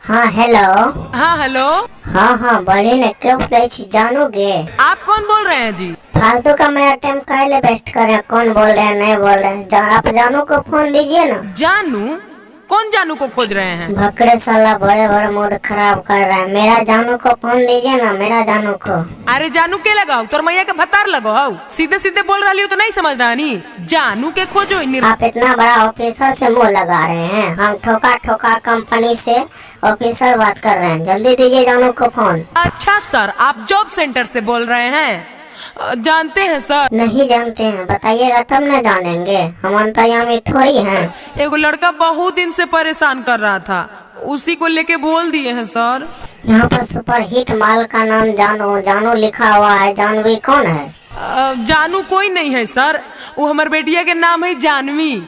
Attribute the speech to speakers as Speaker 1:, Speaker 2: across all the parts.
Speaker 1: हाँ हेलो।
Speaker 2: हाँ हेलो।
Speaker 1: हाँ हाँ बोलिए न, क्यों पूछे जानोगे?
Speaker 2: आप कौन बोल रहे हैं जी?
Speaker 1: फालतू का मेरा टाइम काहे वेस्ट कर रहे हैं? कौन बोल रहे हैं नहीं बोल रहे हैं? आप जानू को फोन दीजिए ना।
Speaker 2: जानू? कौन जानू को खोज रहे हैं?
Speaker 1: भकरे साला बड़े बड़े मूड खराब कर रहा है। मेरा जानू को फोन दीजिए ना, मेरा जानू को।
Speaker 2: अरे जानू के लगाओ, तोर मैया के भतार लगाओ। सीधे सीधे बोल रही हो तो नहीं समझ रहा नी। जानू के खोजो।
Speaker 1: आप इतना बड़ा ऑफिसर से मुंह लगा रहे हैं। हम ठोका ठोका कंपनी से ऑफिसर बात कर रहे हैं। जल्दी दीजिए जानू को फोन।
Speaker 2: अच्छा सर, आप जॉब सेंटर से बोल रहे हैं? जानते हैं सर?
Speaker 1: नहीं जानते हैं, बताइएगा तब न जानेंगे। हम अंतर्यामी थोड़ी हैं।
Speaker 2: एगो लड़का बहुत दिन से परेशान कर रहा था, उसी को लेके बोल दिए हैं सर।
Speaker 1: यहाँ पर सुपर हिट माल का नाम जानू जानू लिखा हुआ है। जानवी कौन है?
Speaker 2: जानू कोई नहीं है सर, वो हमारे बेटिया के नाम है जानवी।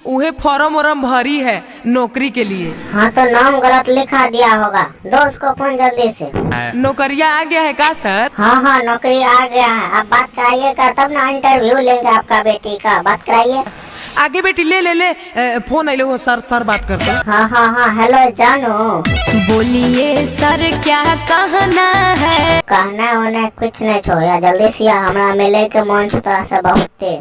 Speaker 2: उहे फॉर्म वॉर्म भरी है नौकरी के लिए।
Speaker 1: हाँ तो नाम गलत लिखा दिया होगा। दो उसको फोन जल्दी से।
Speaker 2: नौकरिया आ गया है का सर?
Speaker 1: हाँ हाँ नौकरी आ गया है। आप बात कराइएगा तब ना इंटरव्यू लेंगे आपका बेटी का। बात कराइए।
Speaker 2: आगे बेटी ले फोन आइले हो सर। सर बात करते हैं।
Speaker 1: हाँ हाँ हाँ हेलो जानू।
Speaker 3: बोलिए सर क्या कहना है?
Speaker 1: कहना उन्हें कुछ नहीं छोड़ा। जल्दी से हमारा मिले के मन छुता से बहुते।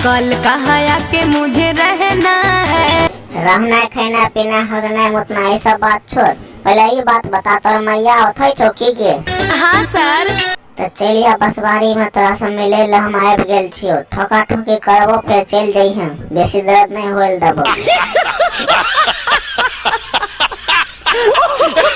Speaker 3: कल कहाँ आके मुझे रहना है?
Speaker 1: रहना खाना पीना हगना मुतना ये सब बात छोड़। पहले ये बात बता, तोर मैया होते चौकी के?
Speaker 3: हाँ सर।
Speaker 1: तो चलिए बसवाड़ी में तोरा से मिले ले हम आबि गेल छियो। ठोका ठोकी करबो फिर चल जइहे। बेसी दर्द नहीं होल देबो।